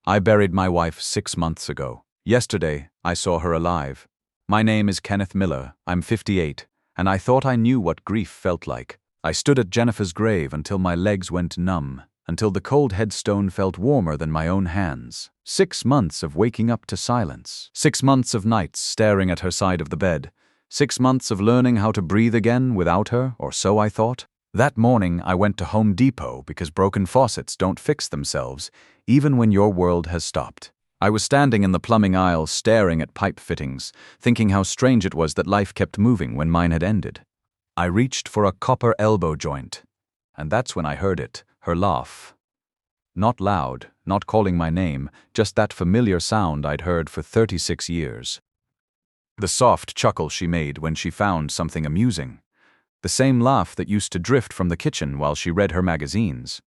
I buried my wife 6 months ago. Yesterday, I saw her alive. My name is Kenneth Miller, I'm 58, and I thought I knew what grief felt like. I stood at Jennifer's grave until my legs went numb, until the cold headstone felt warmer than my own hands. 6 months of waking up to silence. 6 months of nights staring at her side of the bed. 6 months of learning how to breathe again without her, or so I thought. That morning, I went to Home Depot because broken faucets don't fix themselves, even when your world has stopped. I was standing in the plumbing aisle staring at pipe fittings, thinking how strange it was that life kept moving when mine had ended. I reached for a copper elbow joint, and that's when I heard it, her laugh. Not loud, not calling my name, just that familiar sound I'd heard for 36 years. The soft chuckle she made when she found something amusing. The same laugh that used to drift from the kitchen while she read her magazines.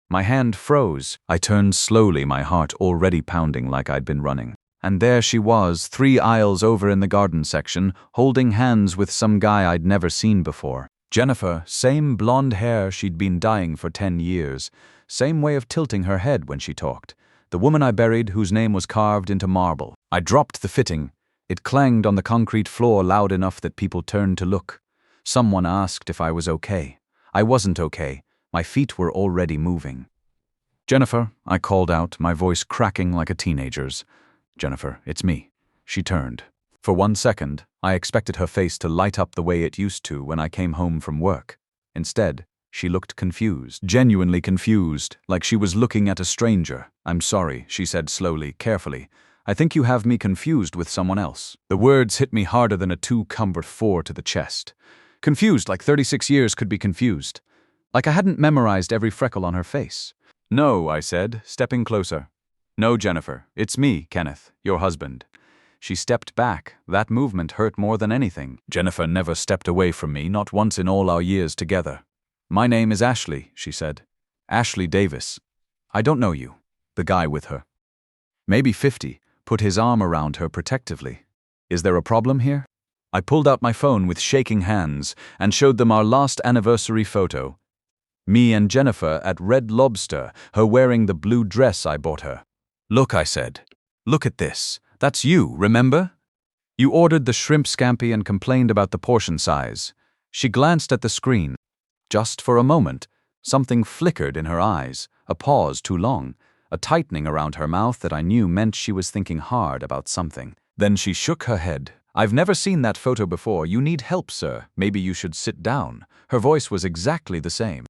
My hand froze. I turned slowly, my heart already pounding like I'd been running. And there she was, 3 aisles over in the garden section, holding hands with some guy I'd never seen before. Jennifer, same blonde hair she'd been dyeing for 10 years, same way of tilting her head when she talked. The woman I buried whose name was carved into marble. I dropped the fitting. It clanged on the concrete floor loud enough that people turned to look. Someone asked if I was okay. I wasn't okay. My feet were already moving. "Jennifer," I called out, my voice cracking like a teenager's. "Jennifer, it's me." She turned. For 1 second, I expected her face to light up the way it used to when I came home from work. Instead, she looked confused, genuinely confused, like she was looking at a stranger. "I'm sorry," she said slowly, carefully. "I think you have me confused with someone else." The words hit me harder than a 2x4 to the chest. Confused, like 36 years could be confused. Like I hadn't memorized every freckle on her face. "No," I said, stepping closer. "No, Jennifer, it's me, Kenneth, your husband." She stepped back. That movement hurt more than anything. Jennifer never stepped away from me, not once in all our years together. "My name is Ashley," she said. "Ashley Davis. I don't know you." The guy with her, maybe 50, put his arm around her protectively. "Is there a problem here?" I pulled out my phone with shaking hands and showed them our last anniversary photo. Me and Jennifer at Red Lobster, her wearing the blue dress I bought her. "Look," I said. "Look at this. That's you, remember? You ordered the shrimp scampi and complained about the portion size." She glanced at the screen. Just for a moment, something flickered in her eyes, a pause too long, a tightening around her mouth that I knew meant she was thinking hard about something. Then she shook her head. "I've never seen that photo before. You need help, sir. Maybe you should sit down." Her voice was exactly the same.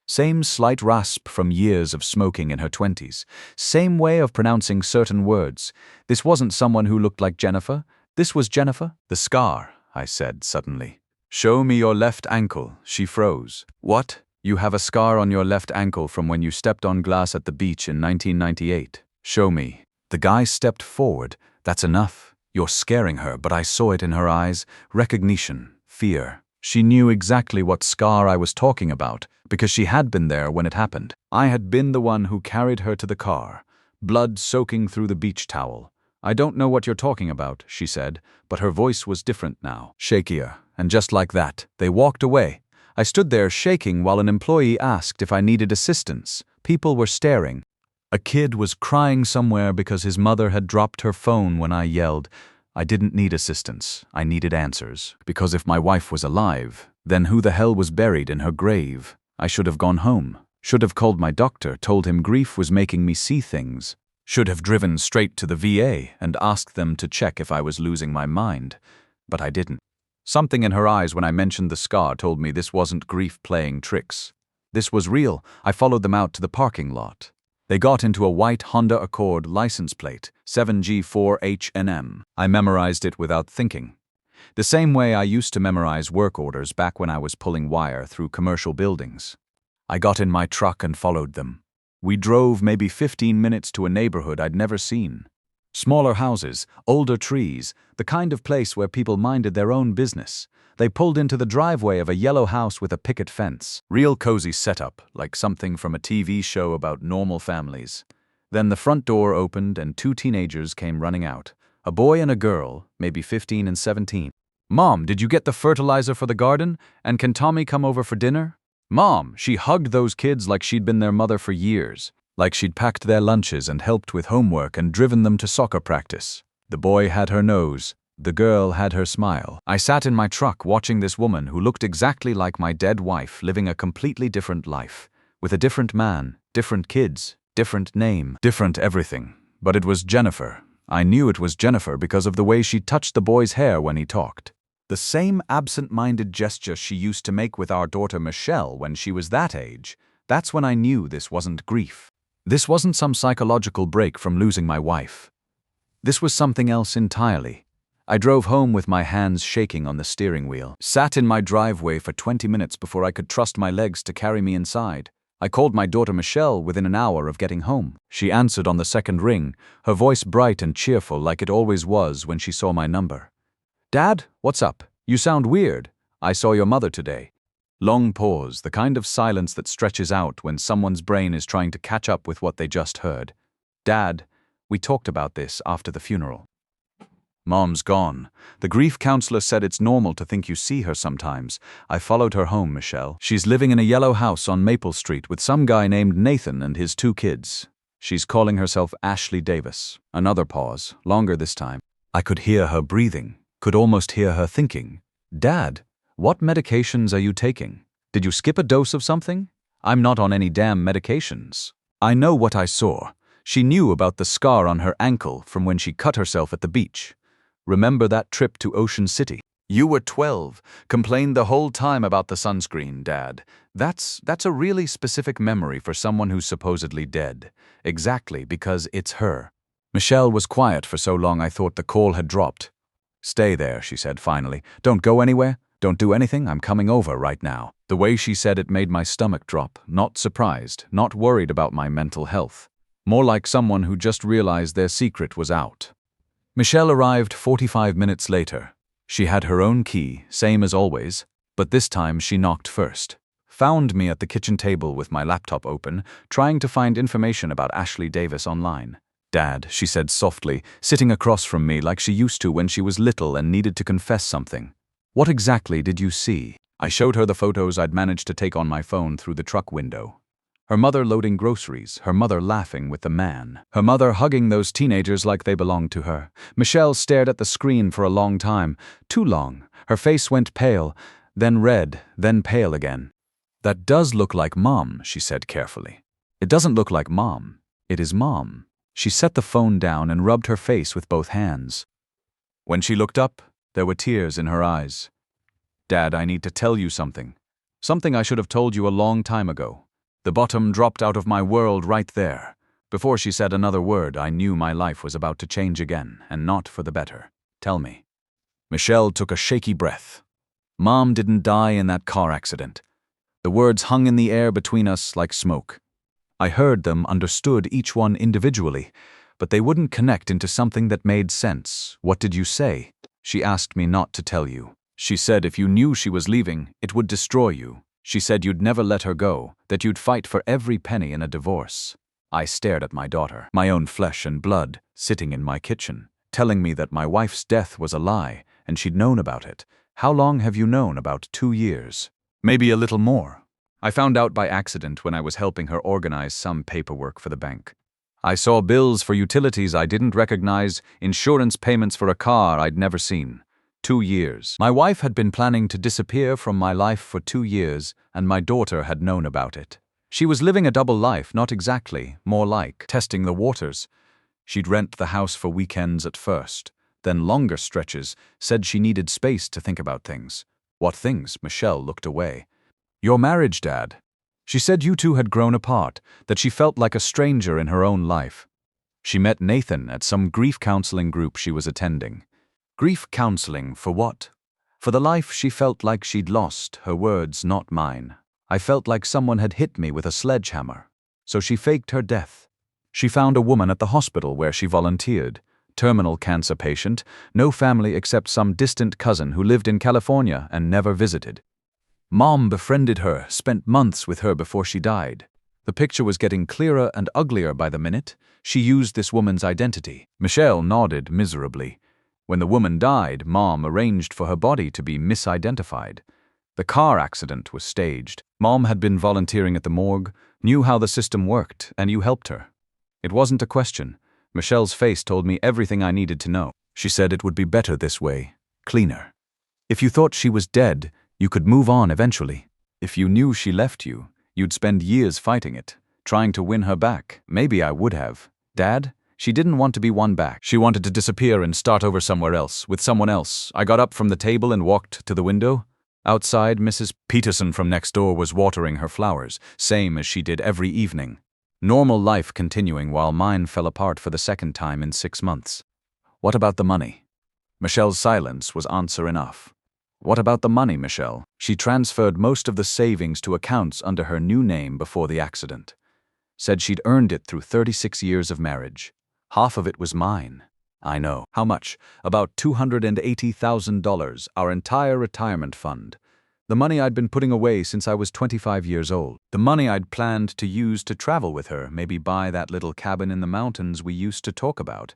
Same slight rasp from years of smoking in her 20s. Same way of pronouncing certain words. This wasn't someone who looked like Jennifer. This was Jennifer. "The scar," I said suddenly. "Show me your left ankle." She froze. "What? You have a scar on your left ankle from when you stepped on glass at the beach in 1998. Show me." The guy stepped forward. "That's enough. You're scaring her," but I saw it in her eyes. Recognition. Fear. She knew exactly what scar I was talking about, because she had been there when it happened. I had been the one who carried her to the car, blood soaking through the beach towel. "I don't know what you're talking about," she said, but her voice was different now, shakier, and just like that, they walked away. I stood there shaking while an employee asked if I needed assistance. People were staring. A kid was crying somewhere because his mother had dropped her phone when I yelled. I didn't need assistance, I needed answers. Because if my wife was alive, then who the hell was buried in her grave? I should have gone home. Should have called my doctor, told him grief was making me see things. Should have driven straight to the VA and asked them to check if I was losing my mind. But I didn't. Something in her eyes when I mentioned the scar told me this wasn't grief playing tricks. This was real. I followed them out to the parking lot. They got into a white Honda Accord license plate, 7G4HNM. I memorized it without thinking. The same way I used to memorize work orders back when I was pulling wire through commercial buildings. I got in my truck and followed them. We drove maybe 15 minutes to a neighborhood I'd never seen. Smaller houses, older trees, the kind of place where people minded their own business. They pulled into the driveway of a yellow house with a picket fence. Real cozy setup, like something from a TV show about normal families. Then the front door opened and 2 teenagers came running out. A boy and a girl, maybe 15 and 17. "Mom, did you get the fertilizer for the garden? And can Tommy come over for dinner?" Mom, she hugged those kids like she'd been their mother for years. like she'd packed their lunches and helped with homework and driven them to soccer practice. The boy had her nose, the girl had her smile. I sat in my truck watching this woman who looked exactly like my dead wife, living a completely different life, with a different man, different kids, different name, different everything. But it was Jennifer. I knew it was Jennifer because of the way she touched the boy's hair when he talked. The same absent-minded gesture she used to make with our daughter Michelle when she was that age. That's when I knew this wasn't grief. This wasn't some psychological break from losing my wife. This was something else entirely. I drove home with my hands shaking on the steering wheel, sat in my driveway for 20 minutes before I could trust my legs to carry me inside. I called my daughter Michelle within an hour of getting home. She answered on the second ring, her voice bright and cheerful like it always was when she saw my number. "Dad, what's up? You sound weird. I saw your mother today." Long pause, the kind of silence that stretches out when someone's brain is trying to catch up with what they just heard. "Dad, we talked about this after the funeral." "Mom's gone. The grief counselor said it's normal to think you see her sometimes. I followed her home, Michelle. She's living in a yellow house on Maple Street with some guy named Nathan and his 2 kids. She's calling herself Ashley Davis." Another pause, longer this time. I could hear her breathing, could almost hear her thinking. "Dad, what medications are you taking? Did you skip a dose of something? I'm not on any damn medications." I know what I saw. She knew about the scar on her ankle from when she cut herself at the beach. Remember that trip to Ocean City? "You were 12, complained the whole time about the sunscreen, Dad." That's a really specific memory for someone who's supposedly dead. Exactly, because it's her. Michelle was quiet for so long I thought the call had dropped. "Stay there," she said finally. "Don't go anywhere. Don't do anything. I'm coming over right now." The way she said it made my stomach drop, not surprised, not worried about my mental health. More like someone who just realized their secret was out. Michelle arrived 45 minutes later. She had her own key, same as always, but this time she knocked first. Found me at the kitchen table with my laptop open, trying to find information about Ashley Davis online. "Dad," she said softly, sitting across from me like she used to when she was little and needed to confess something. "What exactly did you see?" I showed her the photos I'd managed to take on my phone through the truck window. Her mother loading groceries, her mother laughing with the man, her mother hugging those teenagers like they belonged to her. Michelle stared at the screen for a long time, too long. Her face went pale, then red, then pale again. "That does look like Mom," she said carefully. "It doesn't look like Mom. It is Mom." She set the phone down and rubbed her face with both hands. When she looked up, there were tears in her eyes. "Dad, I need to tell you something. Something I should have told you a long time ago." The bottom dropped out of my world right there. Before she said another word, I knew my life was about to change again, and not for the better. "Tell me." Michelle took a shaky breath. "Mom didn't die in that car accident." The words hung in the air between us like smoke. I heard them, understood each one individually, but they wouldn't connect into something that made sense. "What did you say?" "She asked me not to tell you. She said if you knew she was leaving, it would destroy you. She said you'd never let her go, that you'd fight for every penny in a divorce." I stared at my daughter, my own flesh and blood, sitting in my kitchen, telling me that my wife's death was a lie, and she'd known about it. "How long have you known?" "About 2 years. Maybe a little more. I found out by accident when I was helping her organize some paperwork for the bank. I saw bills for utilities I didn't recognize, insurance payments for a car I'd never seen. 2 years. My wife had been planning to disappear from my life for 2 years, and my daughter had known about it. She was living a double life, not exactly, more like testing the waters. She'd rent the house for weekends at first, then longer stretches, said she needed space to think about things. "What things?" Michelle looked away. "Your marriage, Dad." She said you two had grown apart, that she felt like a stranger in her own life. She met Nathan at some grief counseling group she was attending. Grief counseling for what? For the life she felt like she'd lost, her words, not mine. I felt like someone had hit me with a sledgehammer. So she faked her death. She found a woman at the hospital where she volunteered. Terminal cancer patient, no family except some distant cousin who lived in California and never visited. Mom befriended her, spent months with her before she died. The picture was getting clearer and uglier by the minute. She used this woman's identity. Michelle nodded miserably. When the woman died, Mom arranged for her body to be misidentified. The car accident was staged. Mom had been volunteering at the morgue, knew how the system worked, and you helped her. It wasn't a question. Michelle's face told me everything I needed to know. She said it would be better this way, cleaner. If you thought she was dead, you could move on eventually. If you knew she left you, you'd spend years fighting it, trying to win her back. Maybe I would have. Dad? She didn't want to be won back. She wanted to disappear and start over somewhere else, with someone else. I got up from the table and walked to the window. Outside, Mrs. Peterson from next door was watering her flowers, same as she did every evening. Normal life continuing while mine fell apart for the second time in 6 months. What about the money? Michelle's silence was answer enough. What about the money, Michelle? She transferred most of the savings to accounts under her new name before the accident. Said she'd earned it through 36 years of marriage. Half of it was mine. I know. How much? About $280,000, our entire retirement fund. The money I'd been putting away since I was 25 years old. The money I'd planned to use to travel with her, maybe buy that little cabin in the mountains we used to talk about.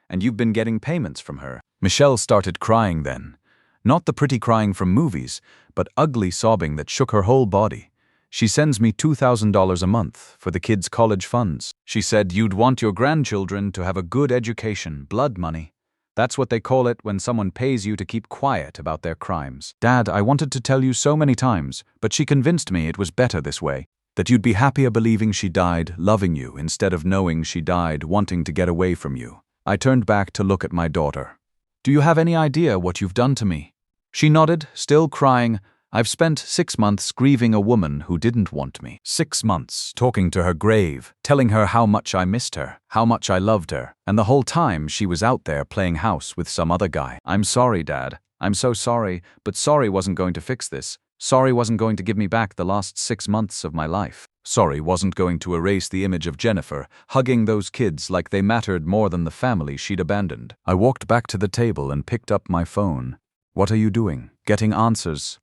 And you've been getting payments from her. Michelle started crying then. Not the pretty crying from movies, but ugly sobbing that shook her whole body. She sends me $2,000 a month for the kids' college funds. She said you'd want your grandchildren to have a good education, blood money. That's what they call it when someone pays you to keep quiet about their crimes. Dad, I wanted to tell you so many times, but she convinced me it was better this way. That you'd be happier believing she died, loving you, instead of knowing she died, wanting to get away from you. I turned back to look at my daughter. Do you have any idea what you've done to me? She nodded, still crying. I've spent 6 months grieving a woman who didn't want me. 6 months talking to her grave, telling her how much I missed her, how much I loved her, and the whole time she was out there playing house with some other guy. I'm sorry, Dad. I'm so sorry, but sorry wasn't going to fix this. Sorry wasn't going to give me back the last 6 months of my life. Sorry wasn't going to erase the image of Jennifer, hugging those kids like they mattered more than the family she'd abandoned. I walked back to the table and picked up my phone. What are you doing? Getting answers.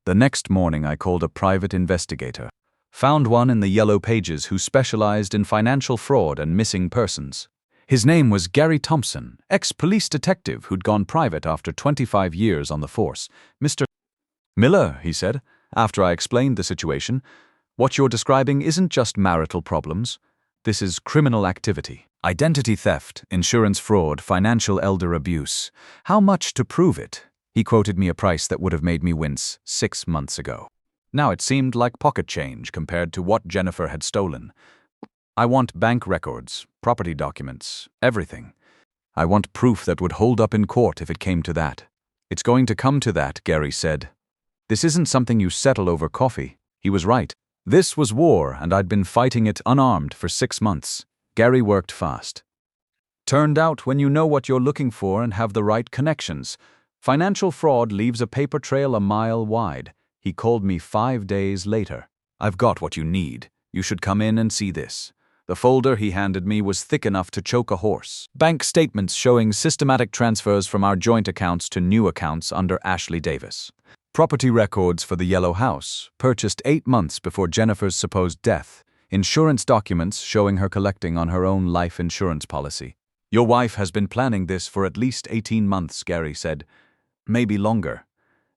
The next morning I called a private investigator. Found one in the Yellow Pages who specialized in financial fraud and missing persons. His name was Gary Thompson, ex-police detective who'd gone private after 25 years on the force. Mr. Miller, he said, after I explained the situation, what you're describing isn't just marital problems. This is criminal activity. Identity theft, insurance fraud, financial elder abuse. How much to prove it? He quoted me a price that would have made me wince 6 months ago. Now it seemed like pocket change compared to what Jennifer had stolen. I want bank records, property documents, everything. I want proof that would hold up in court if it came to that. It's going to come to that, Gary said. This isn't something you settle over coffee. He was right. This was war, and I'd been fighting it unarmed for 6 months. Gary worked fast. Turned out when you know what you're looking for and have the right connections, financial fraud leaves a paper trail a mile wide. He called me 5 days later. I've got what you need. You should come in and see this. The folder he handed me was thick enough to choke a horse. Bank statements showing systematic transfers from our joint accounts to new accounts under Ashley Davis. Property records for the Yellow House, purchased 8 months before Jennifer's supposed death. Insurance documents showing her collecting on her own life insurance policy. Your wife has been planning this for at least 18 months, Gary said. Maybe longer.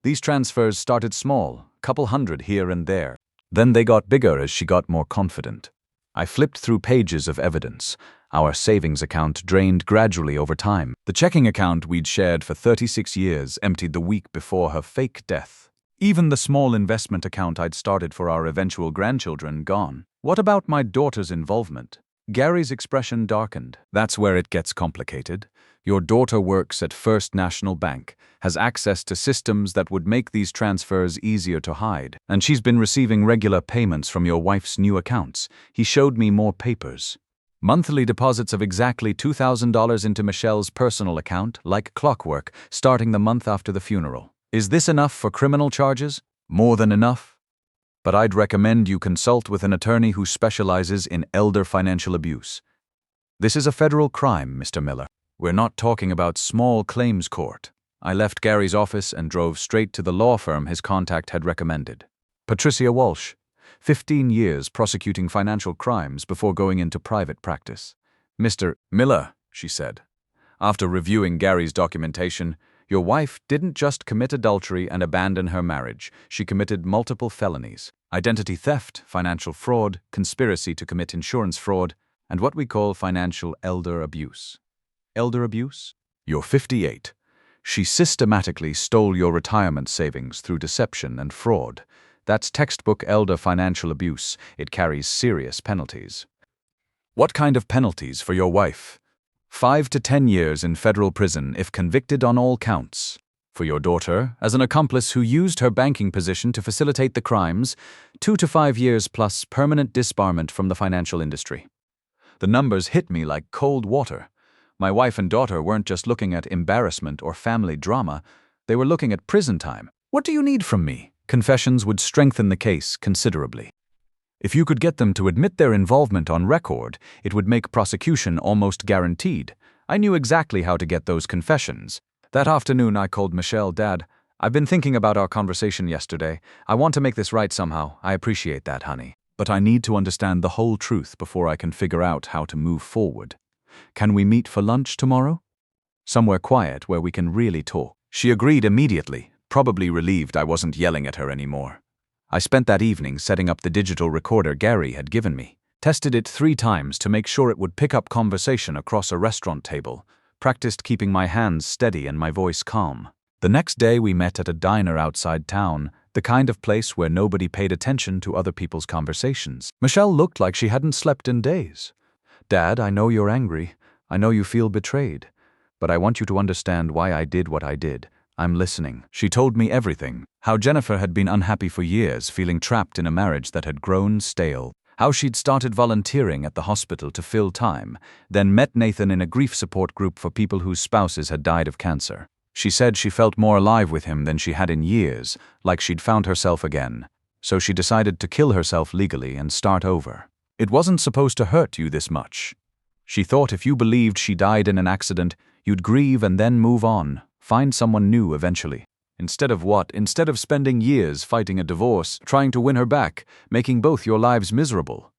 These transfers started small, couple hundred here and there. Then they got bigger as she got more confident. I flipped through pages of evidence. Our savings account drained gradually over time. The checking account we'd shared for 36 years emptied the week before her fake death. Even the small investment account I'd started for our eventual grandchildren gone. What about my daughter's involvement? Gary's expression darkened. That's where it gets complicated. Your daughter works at First National Bank, has access to systems that would make these transfers easier to hide, and she's been receiving regular payments from your wife's new accounts. He showed me more papers. Monthly deposits of exactly $2,000 into Michelle's personal account, like clockwork, starting the month after the funeral. Is this enough for criminal charges? More than enough? But I'd recommend you consult with an attorney who specializes in elder financial abuse. This is a federal crime, Mr. Miller. We're not talking about small claims court. I left Gary's office and drove straight to the law firm his contact had recommended. Patricia Walsh, 15 years prosecuting financial crimes before going into private practice. Mr. Miller, she said. After reviewing Gary's documentation, Your wife didn't just commit adultery and abandon her marriage. She committed multiple felonies: identity theft, financial fraud, conspiracy to commit insurance fraud, and what we call financial elder abuse. Elder abuse? You're 58. She systematically stole your retirement savings through deception and fraud. That's textbook elder financial abuse. It carries serious penalties. What kind of penalties for your wife? 5 to 10 years in federal prison if convicted on all counts. For your daughter, as an accomplice who used her banking position to facilitate the crimes, 2 to 5 years plus permanent disbarment from the financial industry. The numbers hit me like cold water. My wife and daughter weren't just looking at embarrassment or family drama, they were looking at prison time. What do you need from me? Confessions would strengthen the case considerably. If you could get them to admit their involvement on record, it would make prosecution almost guaranteed. I knew exactly how to get those confessions. That afternoon I called Michelle. Dad, I've been thinking about our conversation yesterday. I want to make this right somehow. I appreciate that, honey. But I need to understand the whole truth before I can figure out how to move forward. Can we meet for lunch tomorrow? Somewhere quiet where we can really talk. She agreed immediately, probably relieved I wasn't yelling at her anymore. I spent that evening setting up the digital recorder Gary had given me, tested it 3 times to make sure it would pick up conversation across a restaurant table, practiced keeping my hands steady and my voice calm. The next day we met at a diner outside town, the kind of place where nobody paid attention to other people's conversations. Michelle looked like she hadn't slept in days. Dad, I know you're angry. I know you feel betrayed. But I want you to understand why I did what I did. I'm listening. She told me everything. How Jennifer had been unhappy for years, feeling trapped in a marriage that had grown stale. How she'd started volunteering at the hospital to fill time, then met Nathan in a grief support group for people whose spouses had died of cancer. She said she felt more alive with him than she had in years, like she'd found herself again. So she decided to kill herself legally and start over. It wasn't supposed to hurt you this much. She thought if you believed she died in an accident, you'd grieve and then move on. Find someone new eventually. Instead of spending years fighting a divorce, trying to win her back, making both your lives miserable.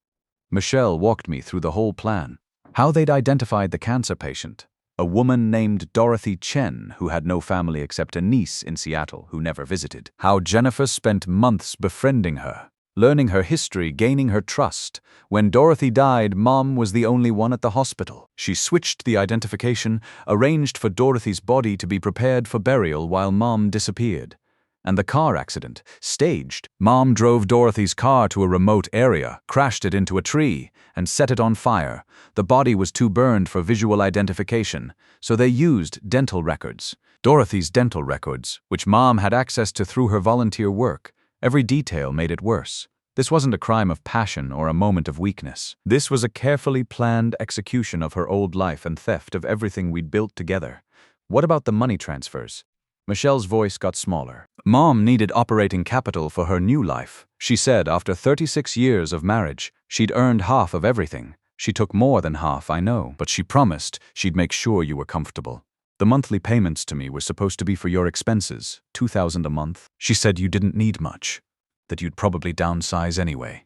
Michelle walked me through the whole plan. How they'd identified the cancer patient. A woman named Dorothy Chen who had no family except a niece in Seattle who never visited. How Jennifer spent months befriending her, learning her history, gaining her trust. When Dorothy died, Mom was the only one at the hospital. She switched the identification, arranged for Dorothy's body to be prepared for burial while Mom disappeared. And the car accident, staged. Mom drove Dorothy's car to a remote area, crashed it into a tree, and set it on fire. The body was too burned for visual identification, so they used dental records. Dorothy's dental records, which Mom had access to through her volunteer work. Every detail made it worse. This wasn't a crime of passion or a moment of weakness. This was a carefully planned execution of her old life and theft of everything we'd built together. What about the money transfers? Michelle's voice got smaller. Mom needed operating capital for her new life. She said after 36 years of marriage, she'd earned half of everything. She took more than half, I know, but she promised she'd make sure you were comfortable. The monthly payments to me were supposed to be for your expenses, $2,000 a month. She said you didn't need much, that you'd probably downsize anyway.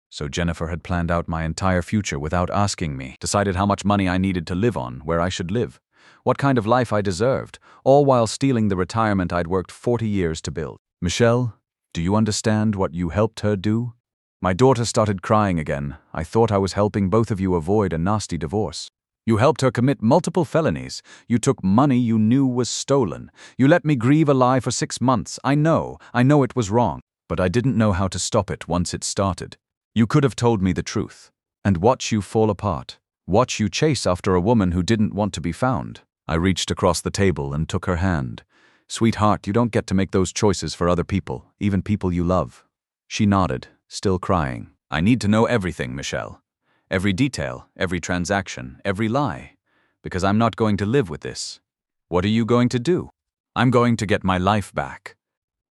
So Jennifer had planned out my entire future without asking me, decided how much money I needed to live on, where I should live, what kind of life I deserved, all while stealing the retirement I'd worked 40 years to build. Michelle, do you understand what you helped her do? My daughter started crying again. I thought I was helping both of you avoid a nasty divorce. You helped her commit multiple felonies. You took money you knew was stolen. You let me grieve a lie for 6 months. I know it was wrong. But I didn't know how to stop it once it started. You could have told me the truth. And watch you fall apart. Watch you chase after a woman who didn't want to be found. I reached across the table and took her hand. Sweetheart, you don't get to make those choices for other people, even people you love. She nodded, still crying. I need to know everything, Michelle. Every detail, every transaction, every lie. Because I'm not going to live with this. What are you going to do? I'm going to get my life back.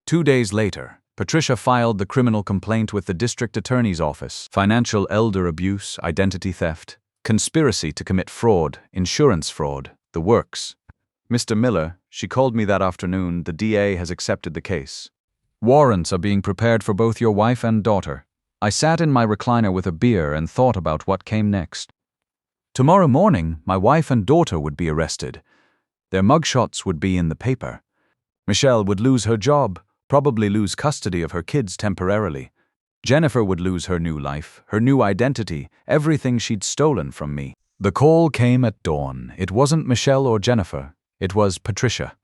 2 days later, Patricia filed the criminal complaint with the district attorney's office. Financial elder abuse, identity theft, conspiracy to commit fraud, insurance fraud, the works. Mr. Miller, she called me that afternoon, the DA has accepted the case. Warrants are being prepared for both your wife and daughter. I sat in my recliner with a beer and thought about what came next. Tomorrow morning, my wife and daughter would be arrested. Their mugshots would be in the paper. Michelle would lose her job, probably lose custody of her kids temporarily. Jennifer would lose her new life, her new identity, everything she'd stolen from me. The call came at dawn. It wasn't Michelle or Jennifer. It was Patricia.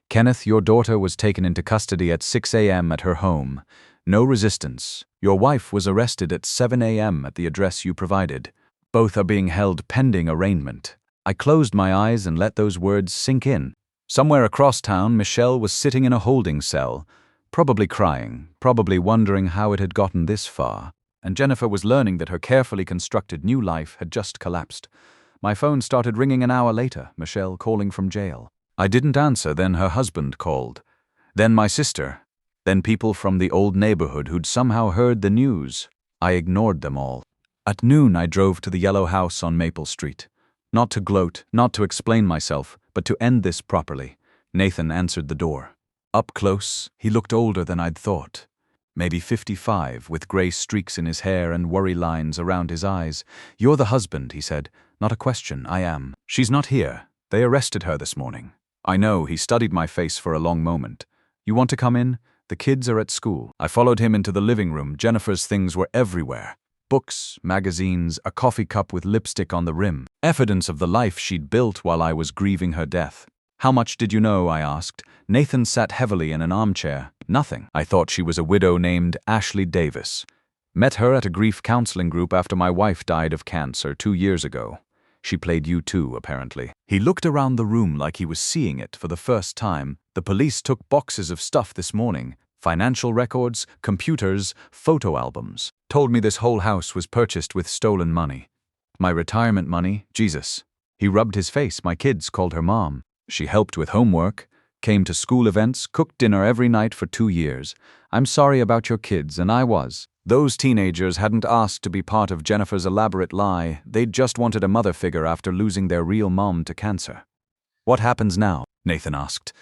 Kenneth, your daughter was taken into custody at 6 a.m. at her home. No resistance. Your wife was arrested at 7 a.m. at the address you provided. Both are being held pending arraignment. I closed my eyes and let those words sink in. Somewhere across town, Michelle was sitting in a holding cell, probably crying, probably wondering how it had gotten this far. And Jennifer was learning that her carefully constructed new life had just collapsed. My phone started ringing an hour later, Michelle calling from jail. I didn't answer, then her husband called. Then my sister. Then people from the old neighborhood who'd somehow heard the news. I ignored them all. At noon, I drove to the yellow house on Maple Street. Not to gloat, not to explain myself, but to end this properly. Nathan answered the door. Up close, he looked older than I'd thought. Maybe 55, with gray streaks in his hair and worry lines around his eyes. You're the husband, he said. Not a question, I am. She's not here. They arrested her this morning. I know, he studied my face for a long moment. You want to come in? The kids are at school. I followed him into the living room. Jennifer's things were everywhere. Books, magazines, a coffee cup with lipstick on the rim. Evidence of the life she'd built while I was grieving her death. How much did you know? I asked. Nathan sat heavily in an armchair. Nothing. I thought she was a widow named Ashley Davis. Met her at a grief counseling group after my wife died of cancer 2 years ago. She played you too, apparently. He looked around the room like he was seeing it for the first time. The police took boxes of stuff this morning. Financial records, computers, photo albums. Told me this whole house was purchased with stolen money. My retirement money, Jesus. He rubbed his face. My kids called her mom. She helped with homework, came to school events, cooked dinner every night for 2 years. I'm sorry about your kids, and I was. Those teenagers hadn't asked to be part of Jennifer's elaborate lie. They'd just wanted a mother figure after losing their real mom to cancer. What happens now? Nathan asked.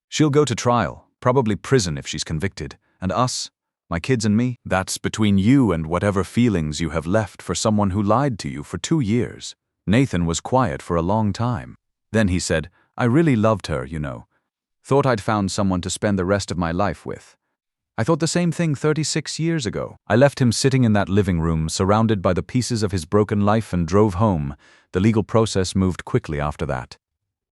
She'll go to trial, probably prison if she's convicted. And us? My kids and me? That's between you and whatever feelings you have left for someone who lied to you for 2 years. Nathan was quiet for a long time. Then he said, I really loved her, you know. Thought I'd found someone to spend the rest of my life with. I thought the same thing 36 years ago. I left him sitting in that living room, surrounded by the pieces of his broken life, and drove home. The legal process moved quickly after that.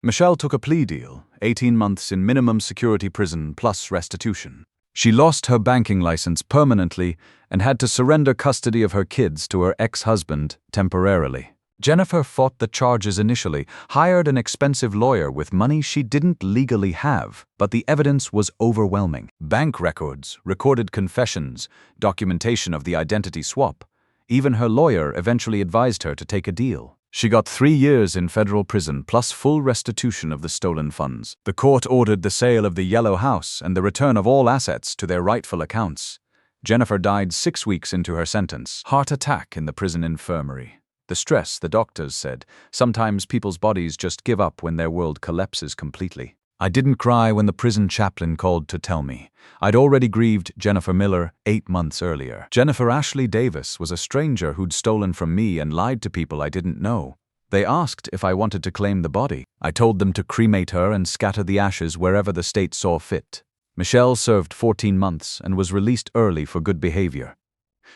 Michelle took a plea deal, 18 months in minimum security prison plus restitution. She lost her banking license permanently and had to surrender custody of her kids to her ex-husband temporarily. Jennifer fought the charges initially, hired an expensive lawyer with money she didn't legally have, but the evidence was overwhelming. Bank records, recorded confessions, documentation of the identity swap. Even her lawyer eventually advised her to take a deal. She got 3 years in federal prison plus full restitution of the stolen funds. The court ordered the sale of the yellow house and the return of all assets to their rightful accounts. Jennifer died 6 weeks into her sentence. Heart attack in the prison infirmary. The stress, the doctors said. Sometimes people's bodies just give up when their world collapses completely. I didn't cry when the prison chaplain called to tell me. I'd already grieved Jennifer Miller 8 months earlier. Jennifer Ashley Davis was a stranger who'd stolen from me and lied to people I didn't know. They asked if I wanted to claim the body. I told them to cremate her and scatter the ashes wherever the state saw fit. Michelle served 14 months and was released early for good behavior.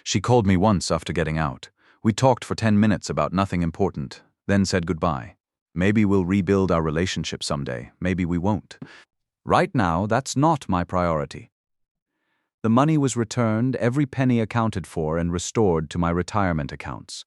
She called me once after getting out. We talked for 10 minutes about nothing important, then said goodbye. Maybe we'll rebuild our relationship someday, maybe we won't. Right now, that's not my priority. The money was returned, every penny accounted for and restored to my retirement accounts.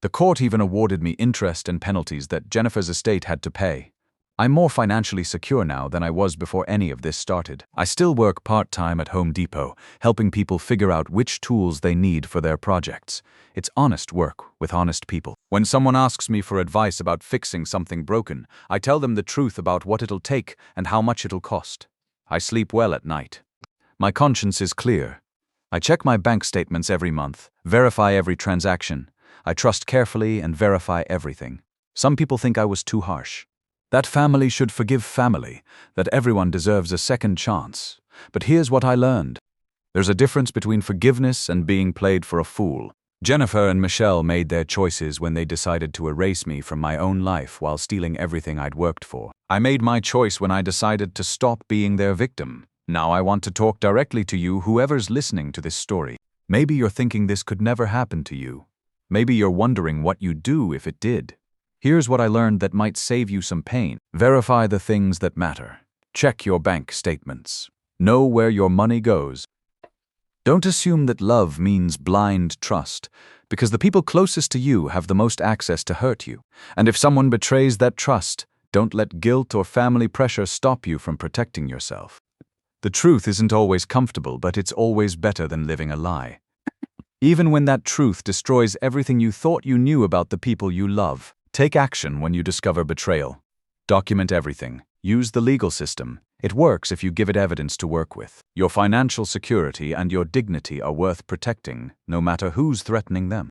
The court even awarded me interest and penalties that Jennifer's estate had to pay. I'm more financially secure now than I was before any of this started. I still work part-time at Home Depot, helping people figure out which tools they need for their projects. It's honest work with honest people. When someone asks me for advice about fixing something broken, I tell them the truth about what it'll take and how much it'll cost. I sleep well at night. My conscience is clear. I check my bank statements every month, verify every transaction. I trust carefully and verify everything. Some people think I was too harsh. That family should forgive family, that everyone deserves a second chance. But here's what I learned. There's a difference between forgiveness and being played for a fool. Jennifer and Michelle made their choices when they decided to erase me from my own life while stealing everything I'd worked for. I made my choice when I decided to stop being their victim. Now I want to talk directly to you, whoever's listening to this story. Maybe you're thinking this could never happen to you. Maybe you're wondering what you'd do if it did. Here's what I learned that might save you some pain. Verify the things that matter. Check your bank statements. Know where your money goes. Don't assume that love means blind trust, because the people closest to you have the most access to hurt you. And if someone betrays that trust, don't let guilt or family pressure stop you from protecting yourself. The truth isn't always comfortable, but it's always better than living a lie. Even when that truth destroys everything you thought you knew about the people you love. Take action when you discover betrayal. Document everything. Use the legal system. It works if you give it evidence to work with. Your financial security and your dignity are worth protecting, no matter who's threatening them.